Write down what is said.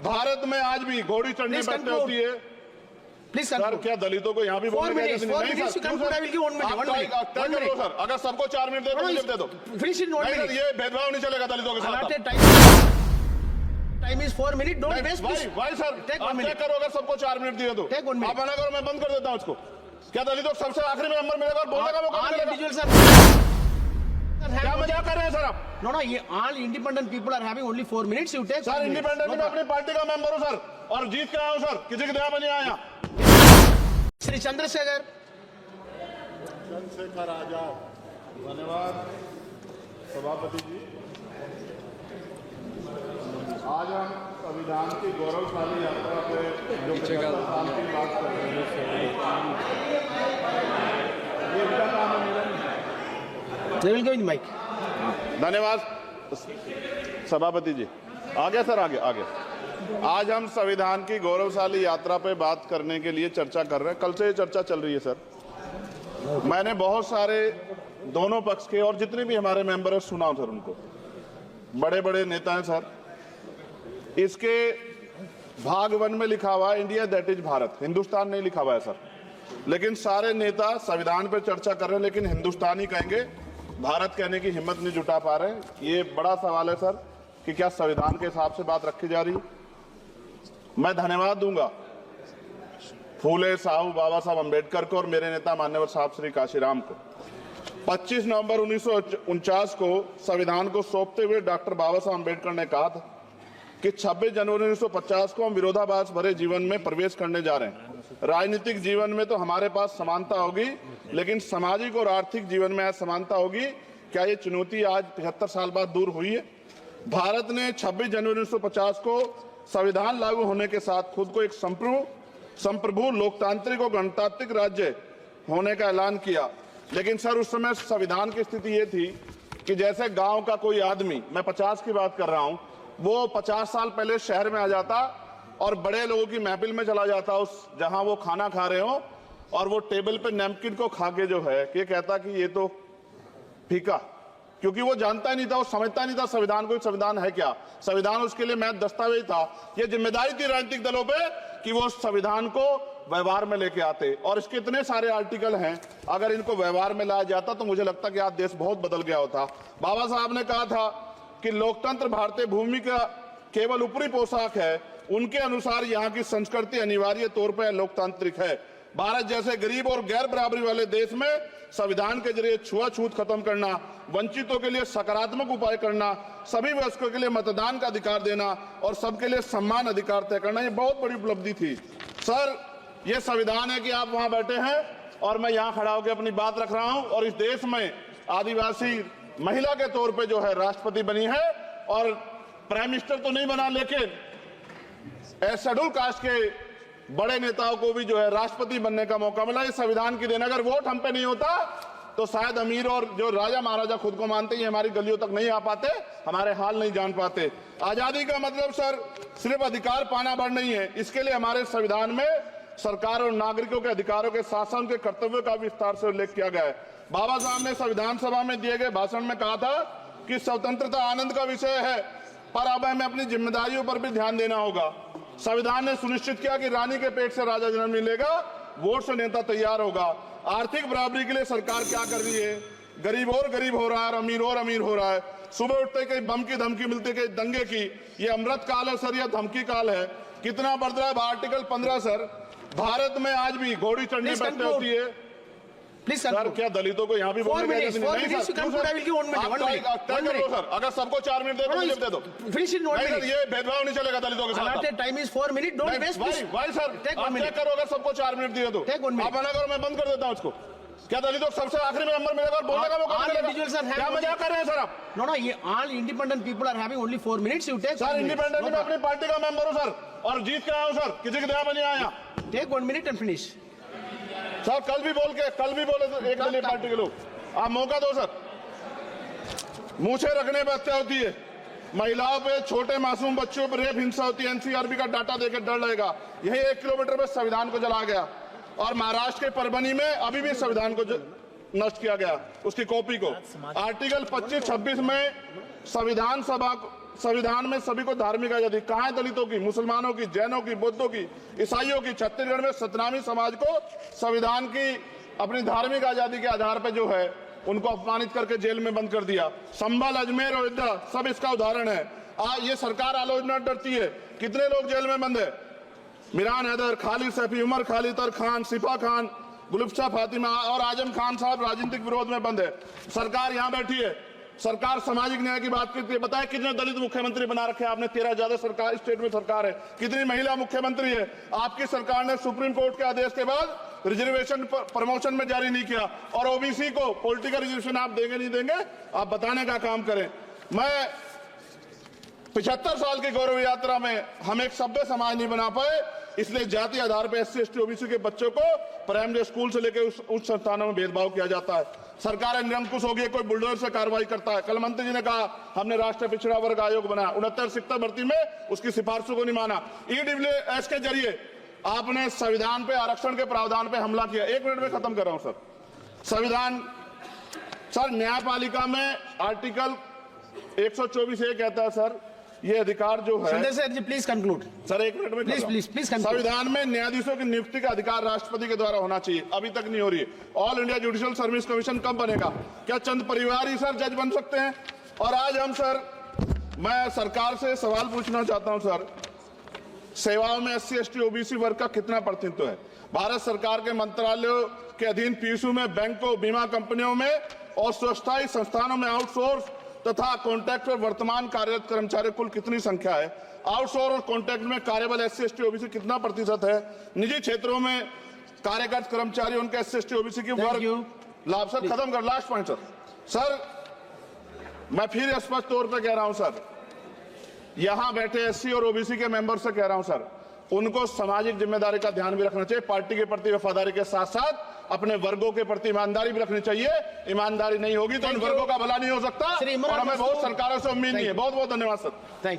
भारत में आज भी घोड़ी चढ़ने बैठने होती है। प्लीज सर, क्या दलितों को यहाँ भी बोलने की इजाजत नहीं? नहीं सर, अगर सबको 4 मिनट दे दो। ये भेदभाव नहीं चलेगा दलितों के साथ। Time is 4 minute, don't waste. भाई सर, आप चेक करो, अगर सबको 4 मिनट दिए तो आप मना करो, मैं बंद कर देता हूँ उसको। क्या दलितों को सबसे आखिरी में नंबर मिलेगा और बोलने का मौका मिलेगा? क्या मजाक कर रहे हैं सर आप? नो, ये all independent people are having only 4 minutes. You take. Sir, independent में अपनी पार्टी का मेंबर हूँ सर, और जीत के आया हूँ सर, किसी की दया में नहीं आया। श्री चंद्रशेखर आजाद। धन्यवाद सभापति जी। आज हम संविधान की गौरवशाली यात्रा पे जो 75 साल की बात कर रहे हैं, ये इनका काम है। धन्यवाद सभापति जी। आगे सर, आगे। आज हम संविधान की गौरवशाली यात्रा पे बात करने के लिए चर्चा कर रहे हैं। कल से ये चर्चा चल रही है सर। मैंने बहुत सारे दोनों पक्ष के और जितने भी हमारे मेंबर हैं सुना सर, उनको बड़े बड़े नेता हैं सर। इसके भाग 1 में लिखा हुआ है India that is Bharat, Hindustan नहीं लिखा हुआ है सर। लेकिन सारे नेता संविधान पर चर्चा कर रहे हैं, लेकिन हिंदुस्तान ही कहेंगे, भारत कहने की हिम्मत नहीं जुटा पा रहे हैं। ये बड़ा सवाल है सर कि क्या संविधान के हिसाब से बात रखी जा रही है। मैं धन्यवाद दूंगा फूले साहू बाबा साहब अम्बेडकर को और मेरे नेता मान्यवर साहब श्री काशीराम को। 25 नवंबर 1949 को संविधान को सौंपते हुए डॉक्टर बाबा साहब अम्बेडकर ने कहा था कि 26 जनवरी 1950 को हम विरोधाभास भरे जीवन में प्रवेश करने जा रहे हैं। राजनीतिक जीवन में तो हमारे पास समानता होगी, लेकिन सामाजिक और आर्थिक जीवन में असमानता होगी। क्या ये चुनौती आज 75 साल बाद दूर हुई है? भारत ने 26 जनवरी 1950 को संविधान लागू होने के साथ खुद को एक संप्रभु लोकतांत्रिक और गणतांत्रिक राज्य होने का ऐलान किया। लेकिन सर, उस समय संविधान की स्थिति ये थी कि जैसे गांव का कोई आदमी, मैं 50 की बात कर रहा हूं, वो 50 साल पहले शहर में आ जाता और बड़े लोगों की महफिल में चला जाता, उस जहां वो खाना खा रहे हो, और वो टेबल पे नैपकिन को खा के जो है कि कहता कि ये तो फीका, क्योंकि वो जानता नहीं था, वो समझता नहीं था संविधान को, संविधान है क्या। संविधान उसके लिए महज दस्तावेज था। ये जिम्मेदारी थी राजनीतिक दलों पे कि वो संविधान को व्यवहार में लेके आते। और इसके इतने सारे आर्टिकल हैं, अगर इनको व्यवहार में लाया जाता तो मुझे लगता कि आज देश बहुत बदल गया होता। बाबा साहब ने कहा था कि लोकतंत्र भारतीय भूमि का केवल ऊपरी पोशाक है, उनके अनुसार यहाँ की संस्कृति अनिवार्य तौर पर लोकतांत्रिक है। भारत जैसे गरीब और गैर बराबरी वाले देश में संविधान के जरिए छुआछूत खत्म करना, वंचितों के लिए सकारात्मक उपाय करना, सभी वयस्कों के लिए मतदान का अधिकार देना और सबके लिए सम्मान अधिकार तय करना, ये बहुत बड़ी उपलब्धि थी सर। ये संविधान है कि आप वहां बैठे हैं और मैं यहाँ खड़ा होकर अपनी बात रख रहा हूं, और इस देश में आदिवासी महिला के तौर पे जो है राष्ट्रपति बनी है, और प्राइम मिनिस्टर तो नहीं बना, लेकिन शेड्यूल कास्ट के बड़े नेताओं को भी जो है राष्ट्रपति बनने का मौका मिला। इस संविधान की देन, अगर वोट हम पे नहीं होता तो शायद अमीर और जो राजा महाराजा खुद को मानते हैं हमारी गलियों तक नहीं आ पाते, हमारे हाल नहीं जान पाते। आजादी का मतलब सर सिर्फ अधिकार पाना भर नहीं है, इसके लिए हमारे संविधान में सरकार और नागरिकों के अधिकारों के शासन के कर्तव्यों का विस्तार से उल्लेख किया गया है। बाबा साहब ने संविधान सभा में दिए गए भाषण में कहा था कि स्वतंत्रता आनंद का विषय है, पर अब हमें अपनी जिम्मेदारियों पर भी ध्यान देना होगा। संविधान ने सुनिश्चित किया कि रानी के पेट से राजा जन्म नहीं लेगा, वोट से नेता तैयार होगा। आर्थिक बराबरी के लिए सरकार क्या कर रही है? गरीब और गरीब हो रहा है, अमीर और अमीर हो रहा है। सुबह उठते कहीं बम की धमकी मिलती, कहीं दंगे की। ये अमृत काल है सर या धमकी काल है? कितना बढ़ रहा है आर्टिकल 15 सर। भारत में आज भी घोड़ी चढ़ने बैठने होती है। प्लीज सर, क्या दलितों को यहाँ भी बोलने की इजाजत नहीं? सर, अगर सबको 4 मिनट दे दो। ये भेदभाव नहीं चलेगा दलितों के साथ। Time is 4 minute, don't waste. भाई सर, आप चेक करो, अगर सबको 4 मिनट दिए तो आप मना करो, मैं बंद कर देता हूँ उसको। क्या दलितों को सबसे आखिरी में नंबर मिलेगा और बोलने का मौका मिलेगा? क्या मजाक कर रहे हैं सर आप? नो, ये all independent people are having only 4 minutes. You take. Sir, independent में अपनी पार्टी का मेंबर हूँ सर, और जीत के आया हूँ सर, किसी की दया में नहीं आया। Take 1 minute and finish. Sir, कल भी बोले तो एक दलीय पार्टी के लोग, आप मौका दो सर। मूछे रखने पर हत्या होती है, महिलाओं पे, छोटे मासूम बच्चों पर रेप हिंसा होती है। एनसीआरबी का डाटा देकर डर लगेगा। यही 1 किलोमीटर में संविधान को जला गया, और महाराष्ट्र के परभनी में अभी भी संविधान को नष्ट किया गया, उसकी कॉपी को। आर्टिकल 25-26 में संविधान सभा संविधान में सभी को धार्मिक आजादी, कहाँ है दलितों की, मुसलमानों की, जैनों की, बौद्धों की, ईसाइयों की? छत्तीसगढ़ में सतनामी समाज को संविधान की अपनी धार्मिक आजादी के आधार पर जो है उनको अपमानित करके जेल में बंद कर दिया। संभल, अजमेर, अयोध्या सब इसका उदाहरण है। ये सरकार आलोचना डरती है। कितने लोग जेल में बंद है? मिरान हैदर, खालिद सैफी, उमर खालिद खान, सिफा खान, गुलफ्शा फातिमा और आजम खान साहब राजनीतिक विरोध में बंद है। सरकार यहाँ बैठी है, सरकार सामाजिक न्याय की बात करती है। बताए कितने दलित मुख्यमंत्री बना रखे हैं आपने? 13 ज्यादा सरकार स्टेट में सरकार है। कितनी महिला मुख्यमंत्री है? आपकी सरकार ने सुप्रीम कोर्ट के आदेश के बाद रिजर्वेशन प्रमोशन में जारी नहीं किया। और ओबीसी को पॉलिटिकल रिजर्वेशन आप देंगे नहीं देंगे, आप बताने का काम करें। मैं 75 साल की गौरव यात्रा में हम एक सभ्य समाज नहीं बना पाए, इसलिए जाति आधार पर SC ST OBC के बच्चों को प्राइमरी स्कूल से लेकर उच्च संस्थानों में भेदभाव किया जाता है। सरकार निरंकुश हो गई, कोई बुलडोजर से कार्रवाई करता है। कल मंत्री जी ने कहा हमने राष्ट्रीय पिछड़ा वर्ग आयोग बनाया, 69 शिक्षक भर्ती में उसकी सिफारिशों को नहीं माना। EWS के जरिए आपने संविधान पे आरक्षण के प्रावधान पे हमला किया। 1 मिनट में खत्म कर रहा हूं सर। संविधान सर, न्यायपालिका में आर्टिकल 124 ये कहता है सर, ये अधिकार जो है। Sanjay sir ji please conclude. Sir 1 minute में प्लीज संविधान में न्यायाधीशों की नियुक्ति का अधिकार राष्ट्रपति के द्वारा होना चाहिए, अभी तक नहीं हो रही है। All India judicial service commission कब बनेगा? क्या चंद परिवार ही सर जज बन सकते हैं? और आज हम सर, मैं सरकार से सवाल पूछना चाहता हूं सर, सेवाओं में SC ST OBC वर्ग का कितना प्रतिनिधित्व है? भारत सरकार के मंत्रालयों के अधीन PSU में, बैंकों, बीमा कंपनियों में और स्वच्छता संस्थानों में आउटसोर्स तथा कॉन्ट्रैक्ट पर वर्तमान कार्यरत कर्मचारी कुल कितनी संख्या है? आउटसोर्स और कॉन्ट्रैक्ट में कार्यबल SC ST OBC कितना प्रतिशत है? निजी क्षेत्रों में कार्यरत कर्मचारी उनके SC ST OBC की वर्ग लाभ। सर खत्म कर, लास्ट पॉइंट सर। सर मैं फिर स्पष्ट तौर पर कह रहा हूं सर, यहां बैठे SC और OBC के मेंबर से कह रहा हूं सर, उनको सामाजिक जिम्मेदारी का ध्यान भी रखना चाहिए। पार्टी के प्रति वफादारी के साथ साथ अपने वर्गों के प्रति ईमानदारी भी रखनी चाहिए। ईमानदारी नहीं होगी तो उन वर्गों का भला नहीं हो सकता, और हमें बहुत सरकारों से उम्मीद नहीं है। बहुत बहुत धन्यवाद सर।